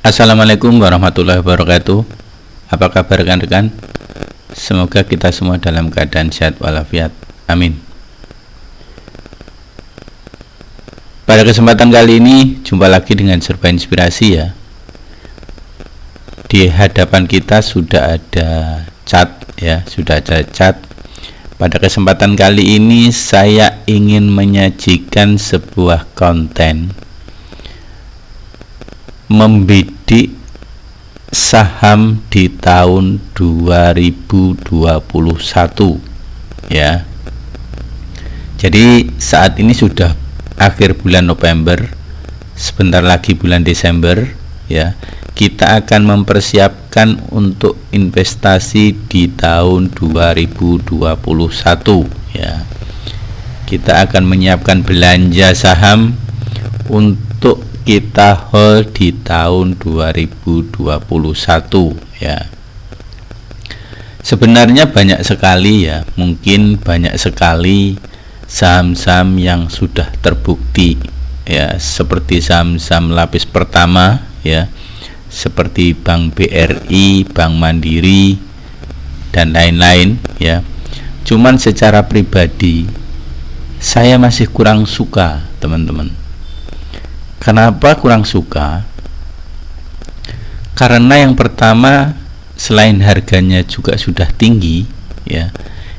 Assalamualaikum warahmatullahi wabarakatuh. Apa kabar rekan-rekan? Semoga kita semua dalam keadaan sehat walafiat. Amin. Pada kesempatan kali ini jumpa lagi dengan Serba Inspirasi ya. Di hadapan kita sudah ada chat ya, sudah ada chat. Pada kesempatan kali ini saya ingin menyajikan sebuah konten membidik saham di tahun 2021 ya. Jadi saat ini sudah akhir bulan November, sebentar lagi bulan Desember ya. Kita akan mempersiapkan untuk investasi di tahun 2021 ya. Kita akan menyiapkan belanja saham untuk kita hold di tahun 2021 ya. Sebenarnya banyak sekali ya, mungkin banyak sekali saham-saham yang sudah terbukti ya, seperti saham-saham lapis pertama ya, seperti Bank BRI, Bank Mandiri dan lain-lain ya. Cuman secara pribadi saya masih kurang suka, teman-teman. Kenapa kurang suka? Karena yang pertama, selain harganya juga sudah tinggi ya,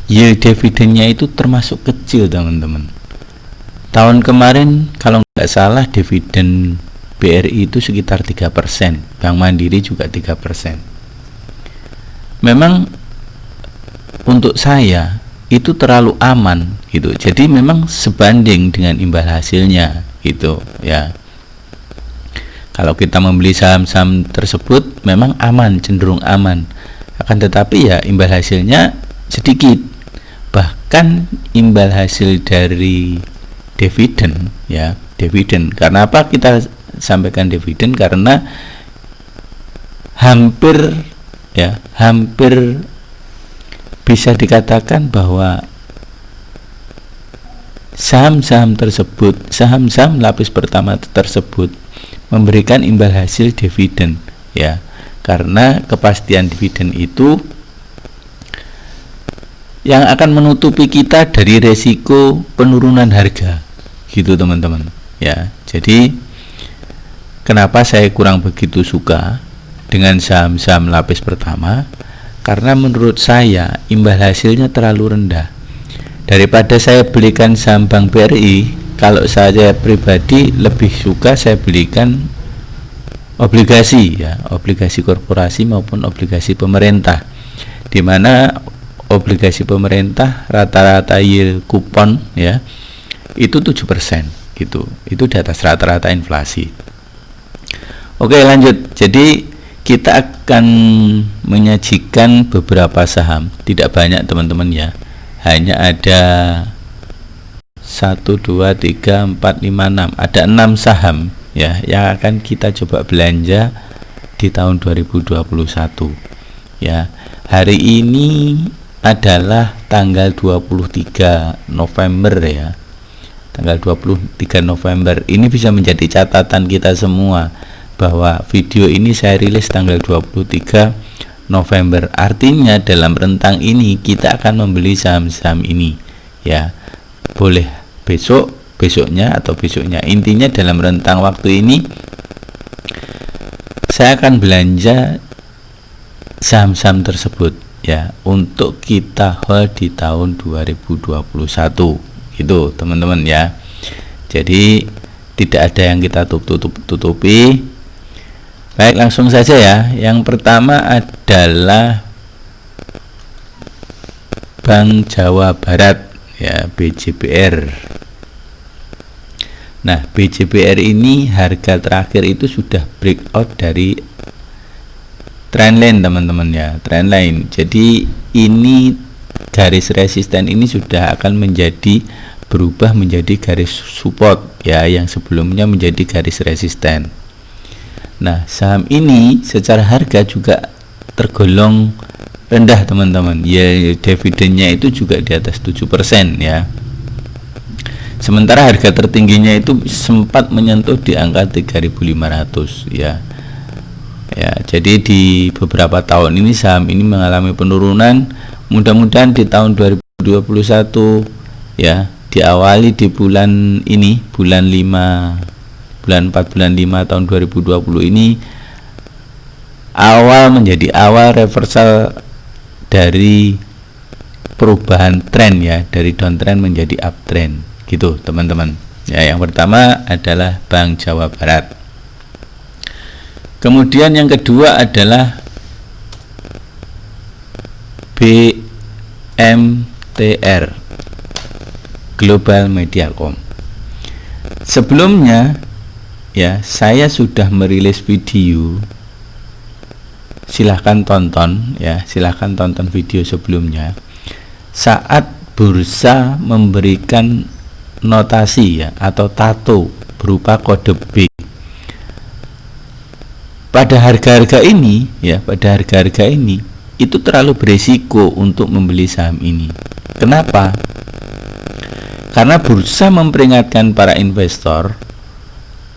yield dividennya itu termasuk kecil, teman-teman. Tahun kemarin kalau nggak salah dividen BRI itu sekitar 3%, Bank Mandiri juga 3%. Memang untuk saya itu terlalu aman gitu. Jadi memang sebanding dengan imbal hasilnya gitu ya. Kalau kita membeli saham-saham tersebut memang aman, cenderung aman. Akan tetapi ya imbal hasilnya sedikit. Bahkan imbal hasil dari dividen ya, dividen. Karena apa kita sampaikan dividen? Karena hampir bisa dikatakan bahwa saham-saham tersebut, saham-saham lapis pertama tersebut memberikan imbal hasil dividen ya, karena kepastian dividen itu yang akan menutupi kita dari resiko penurunan harga gitu, teman-teman ya. Jadi kenapa saya kurang begitu suka dengan saham-saham lapis pertama? Karena menurut saya imbal hasilnya terlalu rendah. Daripada saya belikan saham Bank BRI, kalau saya pribadi lebih suka saya belikan obligasi ya, obligasi korporasi maupun obligasi pemerintah, di mana obligasi pemerintah rata-rata yield kupon ya itu 7% gitu. Itu di atas rata-rata inflasi. Oke, lanjut. Jadi kita akan menyajikan beberapa saham, tidak banyak teman-teman ya. Hanya ada 1, 2, 3, 4, 5, 6. Ada 6 saham ya yang akan kita coba belanja di tahun 2021 ya. Hari ini adalah tanggal 23 November ya. Tanggal 23 November. Ini bisa menjadi catatan kita semua bahwa video ini saya rilis tanggal 23 November. Artinya dalam rentang ini kita akan membeli saham-saham ini ya. Boleh besoknya atau besoknya. Intinya dalam rentang waktu ini saya akan belanja saham-saham tersebut ya, untuk kita hold di tahun 2021 gitu, teman-teman ya. Jadi tidak ada yang kita tutupi. Baik, langsung saja ya. Yang pertama adalah Bank Jawa Barat ya, BJBR. Nah, BJBR ini harga terakhir itu sudah breakout dari trendline, teman-teman ya, trendline. Jadi ini garis resisten ini sudah akan berubah menjadi garis support ya, yang sebelumnya menjadi garis resisten. Nah, saham ini secara harga juga tergolong rendah, teman-teman ya. Dividennya itu juga di atas 7% ya. Sementara harga tertingginya itu sempat menyentuh di angka 3.500 ya. ya. Jadi di beberapa tahun ini saham ini mengalami penurunan. Mudah-mudahan di tahun 2021 ya, diawali di bulan ini, bulan 4 bulan 5 tahun 2020 ini menjadi awal reversal dari perubahan tren ya, dari downtrend menjadi uptrend gitu teman-teman ya. Yang pertama adalah Bank Jawa Barat, kemudian yang kedua adalah BMTR, Global Mediacom. Sebelumnya ya, saya sudah merilis video, silahkan tonton ya, silahkan tonton video sebelumnya saat bursa memberikan notasi ya atau tato berupa kode B pada harga-harga ini ya. Pada harga-harga ini itu terlalu beresiko untuk membeli saham ini. Kenapa? Karena bursa memperingatkan para investor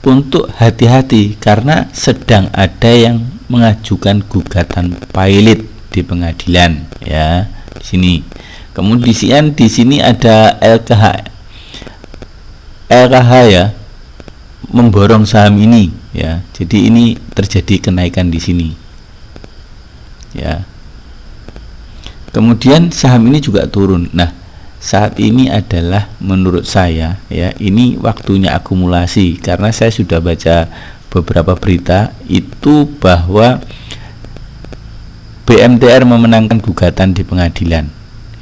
untuk hati-hati karena sedang ada yang mengajukan gugatan pailit di pengadilan ya. Di sini. Kemudian di sini ada LKH ya, memborong saham ini ya. Jadi ini terjadi kenaikan di sini. Ya. Kemudian saham ini juga turun. Nah, saat ini adalah menurut saya ya, ini waktunya akumulasi karena saya sudah baca beberapa berita itu bahwa BMTR memenangkan gugatan di pengadilan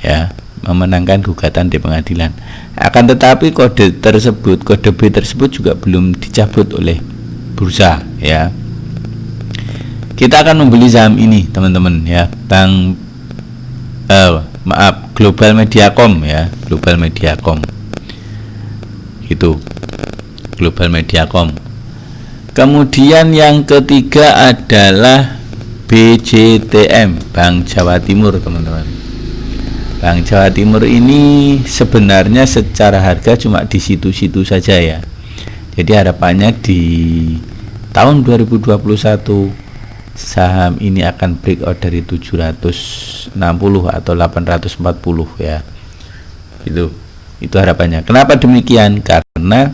ya, memenangkan gugatan di pengadilan. Akan tetapi kode B tersebut juga belum dicabut oleh bursa ya. Kita akan membeli saham ini teman-teman ya, Global Mediacom ya, Global Mediacom itu, Global Mediacom. Kemudian yang ketiga adalah BJTM, Bank Jawa Timur teman-teman. Bank Jawa Timur ini sebenarnya secara harga cuma di situ-situ saja ya. Jadi harapannya di tahun 2021 saham ini akan break out dari 760 atau 840 ya. Itu harapannya. Kenapa demikian? Karena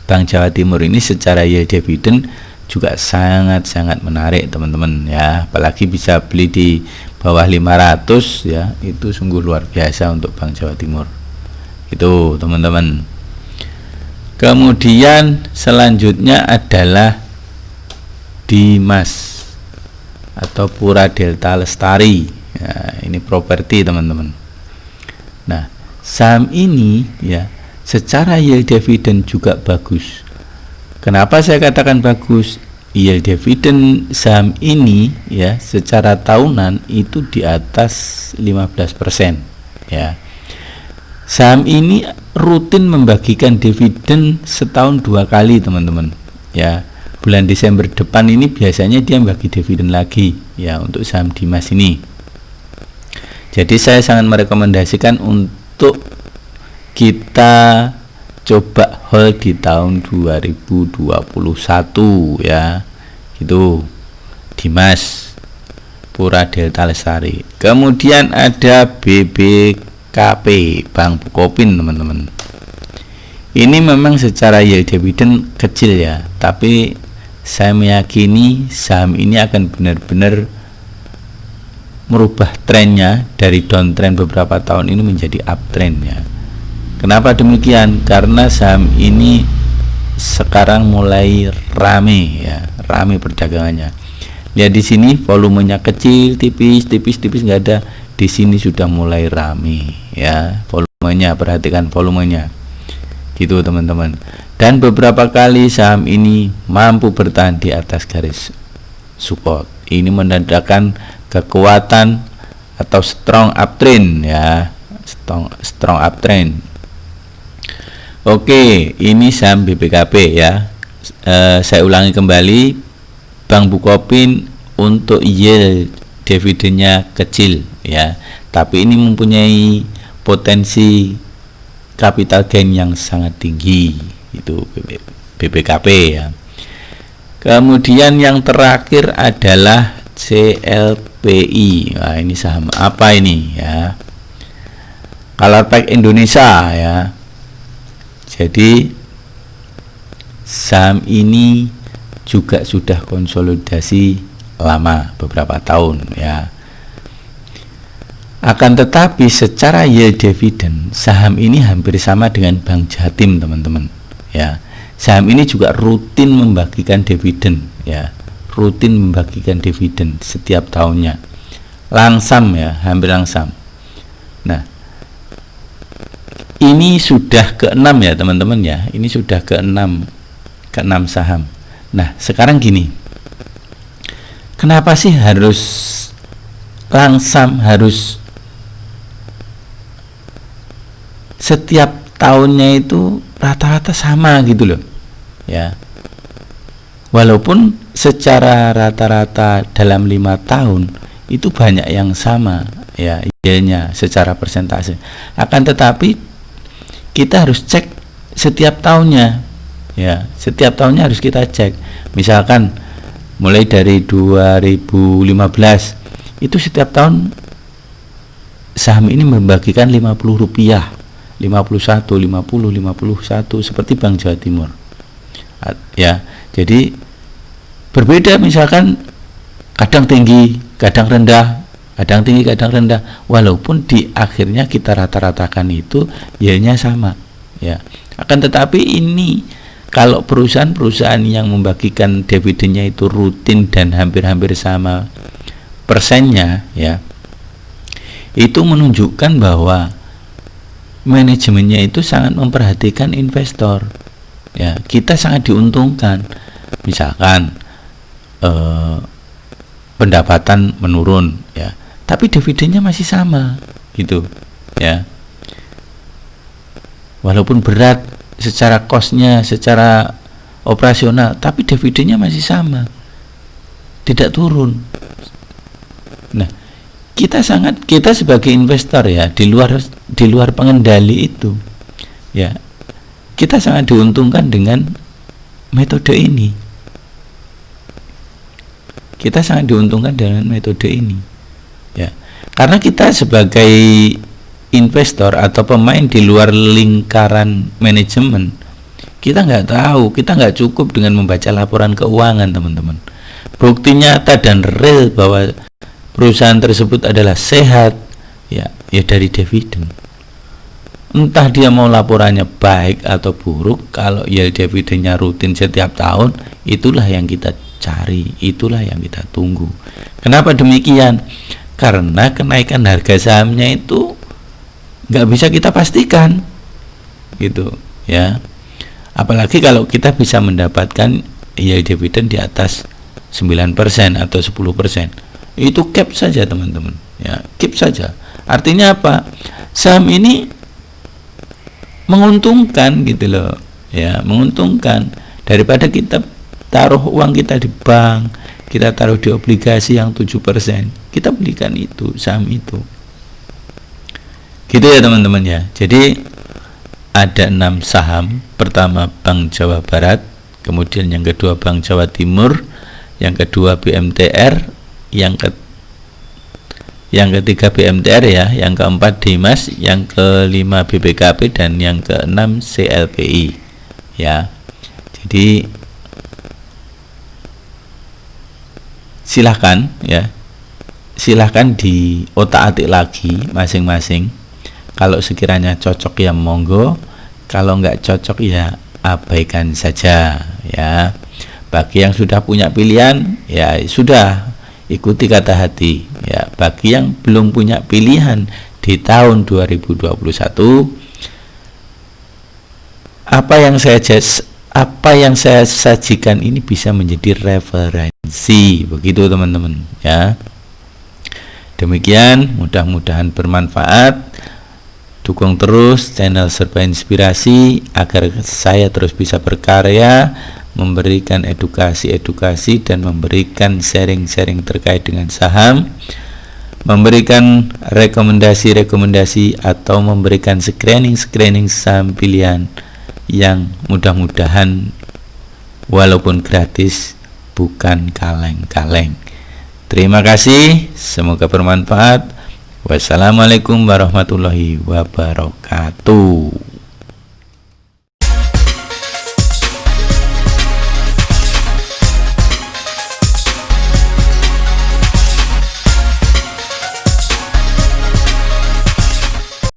Bank Jawa Timur ini secara yield dividend juga sangat-sangat menarik teman-teman ya. Apalagi bisa beli di bawah 500 ya, itu sungguh luar biasa untuk Bank Jawa Timur. Itu teman-teman. Kemudian selanjutnya adalah Dimas atau Pura Delta Lestari ya, ini properti teman-teman. Nah, saham ini ya secara yield dividend juga bagus. Kenapa saya katakan bagus? Yield dividend saham ini ya secara tahunan itu di atas 15% ya. Saham ini rutin membagikan dividen setahun 2 kali teman-teman ya. Bulan Desember depan ini biasanya dia bagi dividen lagi ya untuk saham Dimas ini. Jadi saya sangat merekomendasikan untuk kita coba hold di tahun 2021 ya. Gitu. Dimas Pura Delta Lestari. Kemudian ada BBKP, Bank Bukopin teman-teman. Ini memang secara yield dividend kecil ya, tapi saya meyakini saham ini akan benar-benar merubah trennya dari downtrend beberapa tahun ini menjadi uptrend ya. Kenapa demikian? Karena saham ini sekarang mulai rame ya, rame perdagangannya. Lihat di sini volumenya kecil, tipis nggak ada. Di sini sudah mulai rame ya, volumenya, perhatikan volumenya. Gitu teman-teman. Dan beberapa kali saham ini mampu bertahan di atas garis support. Ini menandakan kekuatan atau strong uptrend ya, strong uptrend. Oke, ini saham BBKP ya. Saya ulangi kembali, Bank Bukopin untuk yield dividennya kecil ya, tapi ini mempunyai potensi capital gain yang sangat tinggi. Itu BBKP ya. Kemudian yang terakhir adalah CLPI. Nah, ini saham apa ini ya? Colorpack Indonesia ya. Jadi saham ini juga sudah konsolidasi lama, beberapa tahun ya. Akan tetapi secara yield dividend saham ini hampir sama dengan Bank Jatim, teman-teman ya. Saham ini juga rutin membagikan dividen ya, rutin membagikan dividen setiap tahunnya, langsam ya, hampir langsam. Nah, ini sudah ke-6 ya teman-teman ya, ini sudah ke-6 saham. Nah, sekarang gini, kenapa sih harus langsam, harus setiap tahunnya itu rata-rata sama gitu loh ya, walaupun secara rata-rata dalam 5 tahun itu banyak yang sama ya yieldnya secara persentase. Akan tetapi kita harus cek setiap tahunnya ya, setiap tahunnya harus kita cek. Misalkan mulai dari 2015 itu setiap tahun saham ini membagikan Rp50, 51, 50, 51 seperti Bank Jawa Timur ya. Jadi berbeda, misalkan kadang tinggi, kadang rendah, kadang tinggi, kadang rendah, walaupun di akhirnya kita rata-ratakan itu yieldnya sama ya. Akan tetapi ini kalau perusahaan-perusahaan yang membagikan dividennya itu rutin dan hampir-hampir sama persennya ya, itu menunjukkan bahwa manajemennya itu sangat memperhatikan investor ya. Kita sangat diuntungkan, misalkan pendapatan menurun ya, tapi dividennya masih sama gitu ya, walaupun berat secara cost-nya, secara operasional, tapi dividennya masih sama, tidak turun. Nah, kita sebagai investor ya, di luar pengendali itu ya, kita sangat diuntungkan dengan metode ini. Kita sangat diuntungkan dengan metode ini ya, karena kita sebagai investor atau pemain di luar lingkaran manajemen, kita nggak tahu, kita nggak cukup dengan membaca laporan keuangan, teman-teman. Bukti nyata dan real bahwa perusahaan tersebut adalah sehat ya dari dividen. Entah dia mau laporannya baik atau buruk, kalau ya dividennya rutin setiap tahun, itulah yang kita cari, itulah yang kita tunggu. Kenapa demikian? Karena kenaikan harga sahamnya itu nggak bisa kita pastikan gitu ya, apalagi kalau kita bisa mendapatkan ya dividen di atas 9% atau 10%, itu cap saja teman-teman ya, cap saja. Artinya apa? Saham ini menguntungkan gitu loh ya, menguntungkan daripada kita taruh uang kita di bank, kita taruh di obligasi yang 7%, kita belikan itu saham itu gitu ya teman-teman ya. Jadi ada 6 saham. Pertama Bank Jawa Barat, kemudian yang kedua Bank Jawa Timur, yang kedua BMTR, yang ketiga BMTR ya, yang keempat Dimas, yang kelima BBKP, dan yang keenam CLPI ya. Jadi silahkan ya, silahkan di otak-atik lagi masing-masing. Kalau sekiranya cocok ya monggo, kalau nggak cocok ya abaikan saja ya. Bagi yang sudah punya pilihan ya sudah, ikuti kata hati ya. Bagi yang belum punya pilihan di tahun 2021, apa yang saya sajikan ini bisa menjadi referensi, begitu teman-teman ya. Demikian, mudah-mudahan bermanfaat. Dukung terus channel Serba Inspirasi agar saya terus bisa berkarya, memberikan edukasi-edukasi dan memberikan sharing-sharing terkait dengan saham, memberikan rekomendasi-rekomendasi atau memberikan screening saham pilihan yang mudah-mudahan walaupun gratis bukan kaleng-kaleng. Terima kasih, semoga bermanfaat. Wassalamualaikum warahmatullahi wabarakatuh.